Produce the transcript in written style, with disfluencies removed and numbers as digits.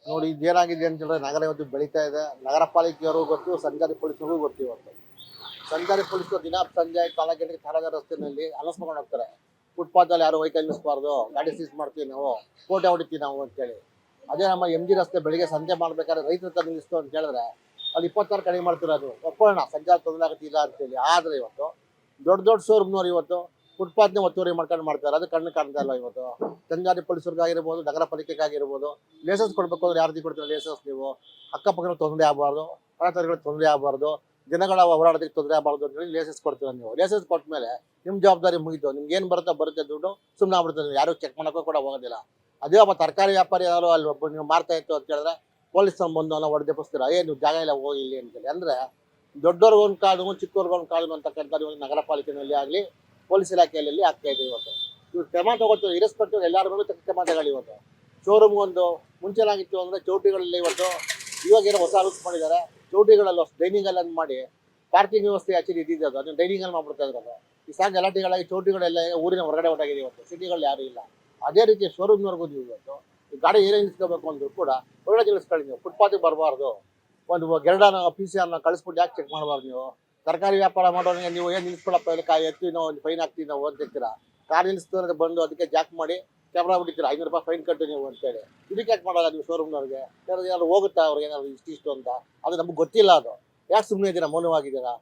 ನೋಡಿ ಇದೇನಾಗಿದೆ ಅಂತ ಹೇಳಿದ್ರೆ ನಗರ ಇವತ್ತು ಬೆಳೀತಾ ಇದೆ. ನಗರ ಪಾಲಿಕೆಯವರು ಗೊತ್ತು, ಸಂಚಾರಿ ಪೊಲೀಸರಿಗೂ ಗೊತ್ತು. ಇವತ್ತು ಸಂಚಾರಿ ಪೊಲೀಸರು ದಿನ ಸಂಜೆ 4 ಗಂಟೆಗೆ ತಾರಾಗ ರಸ್ತೆಯಲ್ಲಿ ಅನೌನ್ಸ್ ಮಾಡ್ಕೊಂಡು ಹೋಗ್ತಾರೆ, ಫುಟ್ಪಾತಲ್ಲಿ ಯಾರು ವೆಹಿಕಲ್ ನಿಲ್ಲಿಸಬಾರ್ದು, ಗಾಡಿ ಸೀಸ್ ಮಾಡ್ತೀವಿ ನಾವು, ಕೋಟೆ ಹೊಡಿತೀವಿ ನಾವು ಅಂತೇಳಿ. ಅದೇ ನಮ್ಮ MG ರಸ್ತೆ ಬೆಳಿಗ್ಗೆ ಸಂಜೆ ಮಾಡ್ಬೇಕಾದ್ರೆ ರೈತರ ಹತ್ರ ನಿಲ್ಲಿಸ್ತು ಅಂತ ಹೇಳಿದ್ರೆ ಅಲ್ಲಿ 26 ಕಡಿಮೆ ಮಾಡ್ತಿರೋದು ಒಪ್ಪೋಣ, ಸಂಚಾರ ತೊಂದರೆ ಆಗುತ್ತಿಲ್ಲ ಅಂತೇಳಿ. ಆದರೆ ಇವತ್ತು ದೊಡ್ಡ ದೊಡ್ಡ ಶೋರೂಮ್ನವ್ರು ಇವತ್ತು ಫುಟ್ಪಾತ್ನೇ ಒತ್ತುವರಿ ಮಾಡ್ಕೊಂಡು ಮಾಡ್ತಾರೆ. ಅದು ಕಣ್ಣು ಕಾಣ್ತಾ ಇಲ್ಲ. ಇವತ್ತು ಸಂಚಾರಿ ಪೊಲೀಸರಿಗಾಗಿರ್ಬೋದು, ನಗರ ಪಾಲಿಕೆಗಾಗಿರ್ಬೋದು, ಲೈಸೆನ್ಸ್ ಕೊಡಬೇಕು ಅಂದ್ರೆ ಯಾರು ಕೊಡ್ತಾರೆ ಲೈಸೆನ್ಸ್? ನೀವು ಅಕ್ಕಪಕ್ಕ ತೊಂದರೆ ಆಗಬಾರ್ದು, ಪರತರಿಗೆ ತೊಂದರೆ ಆಗಬಾರ್ದು, ಜನಗಳ ಹೋರಾಟಕ್ಕೆ ತೊಂದರೆ ಆಗಬಾರ್ದು ಅಂತೇಳಿ ಲೈಸೆನ್ಸ್ ಕೊಡ್ತೀರ ನೀವು. ಲೈಸೆನ್ಸ್ ಕೊಟ್ಟ ಮೇಲೆ ನಿಮ್ಮ ಜವಾಬ್ದಾರಿ ಮುಗಿತು. ನಿಮ್ಗೆ ಏನು ಬರುತ್ತೆ ದುಡ್ಡು ಸುಮ್ಮನೆ ಆಗ್ಬಿಡ್ತದೆ, ಯಾರು ಚೆಕ್ ಮಾಡೋಕ್ಕೂ ಕೂಡ ಹೋಗೋದಿಲ್ಲ. ಅದೇ ಒಬ್ಬ ತರಕಾರಿ ವ್ಯಾಪಾರಿ ಯಾರು ಅಲ್ಲಿ ಒಬ್ಬ ನೀವು ಮಾರ್ತಾ ಇತ್ತು ಅಂತ ಹೇಳಿದ್ರೆ ಪೊಲೀಸ್ ಬಂದು ಎಲ್ಲ ಹೊಡೆದೆಪ್ಪಿಸ್ತೀರ, ನೀವು ಜಾಗ ಇಲ್ಲ ಹೋಗಿ ಇಲ್ಲಿ ಅಂತೇಳಿ. ಅಂದರೆ ದೊಡ್ಡವ್ರಿಗೆ ಒಂದು ಕಾನೂನು, ಚಿಕ್ಕವ್ರಿಗೆ ಒಂದು ಕಾನೂನು ಅಂತಕ್ಕಂಥ ನಗರ ಪಾಲಿಕೆಯಲ್ಲಿ ಆಗಲಿ ಪೊಲೀಸ್ ಇಲಾಖೆಯಲ್ಲಿ ಆಗ್ತಾ ಇದೆ. ಇವತ್ತು ಇವ್ರು ಕ್ರಮ ತಗೋತೀವಿ, ಇರೆಸ್ಪೆಕ್ಟಿವ್ ಎಲ್ಲರ ಮೇಲೂ ಕ್ರಮ ತಗೊಳ್ಳಿ. ಇವತ್ತು ಶೋರೂಮ್ ಒಂದು ಮುಂಚೆನಾಗಿತ್ತು ಅಂದರೆ ಚೌಟಿಗಳಲ್ಲಿ, ಇವತ್ತು ಇವಾಗ ಏನೋ ಹೊಸ ರೂಲ್ಸ್ ಮಾಡಿದ್ದಾರೆ, ಚೌಟಿಗಳಲ್ಲಿ ಡೈನಿಂಗ್ ಅಲ್ಲಿ ಮಾಡಿ ಪಾರ್ಕಿಂಗ್ ವ್ಯವಸ್ಥೆ ಆಕ್ಚುಲಿ ಇದ್ದಿದ್ದು ಅದನ್ನು ಡೈನಿಂಗ್ ಅಲ್ಲಿ ಮಾಡ್ಬಿಡ್ತಾ ಇದ್ರು. ಈ ಸಾಕು ಗಲಾಟೆಗಳಾಗಿ ಚೌಟಿಗಳೆಲ್ಲ ಊರಿನ ಹೊರಗಡೆ ಹೊರಟಾಗಿದೆ. ಇವತ್ತು ಸಿಟಿಗಳಲ್ಲಿ ಯಾರು ಇಲ್ಲ. ಅದೇ ರೀತಿ ಶೋರೂಮ್ನವರೆಗೂ ನೀವು ಇವತ್ತು ಈ ಗಾಡಿ ಏನೇ ನಿಲ್ಲಿಸ್ಕೋಬೇಕು ಅಂದ್ರೂ ಕೂಡ ಒಳ್ಳೆ ನಿಲ್ಲಿಸ್ಕೊಳ್ಳಿ. ನೀವು ಫುಟ್ಪಾತಿಗೆ ಬರಬಾರ್ದು. ಒಂದು ಗೆರಡನ PCR ಕಳಿಸ್ಬಿಟ್ಟು ಯಾಕೆ ಚೆಕ್ ಮಾಡಬಾರ್ದು? ನೀವು ತರಕಾರಿ ವ್ಯಾಪಾರ ಮಾಡೋರಿಗೆ ನೀವು ಏನು ನಿಲ್ಲಿಸ್ಕೊಳಪ್ಪ, ಇಲ್ಲಿ ಕಾಯಿ ಎತ್ತಿ ನಾವು ಒಂದು ಫೈನ್ ಹಾಕ್ತೀವಿ ನಾವು ಅಂತಿರ್ತೀರಾ. ಕಾರ್ ನಿಲ್ಲಿಸ್ತಾರೆ ಬಂದು ಅದಕ್ಕೆ ಜಾಕ್ ಮಾಡಿ ಕ್ಯಾಮ್ರಾ ಬಿಡ್ತೀರಾ, 500 ರೂಪಾಯಿ ಫೈನ್ ಕಟ್ಟು ನೀವು ಅಂತೇಳಿ. ಇದಕ್ಕೆ ಯಾಕೆ ಮಾಡೋಲ್ಲ ನೀವು ಶೋರೂಮ್ನವ್ರಿಗೆ? ಯಾರು ಹೋಗುತ್ತಾ ಅವ್ರಿಗೆ ಏನಾದ್ರು ಇಷ್ಟು ಅಂತ? ಅದು ನಮ್ಗೆ ಗೊತ್ತಿಲ್ಲ. ಅದು ಯಾಕೆ ಸುಮ್ಮನೆ ಇದ್ದೀರಾ, ಮೌನವಾಗಿದ್ದೀರಾ?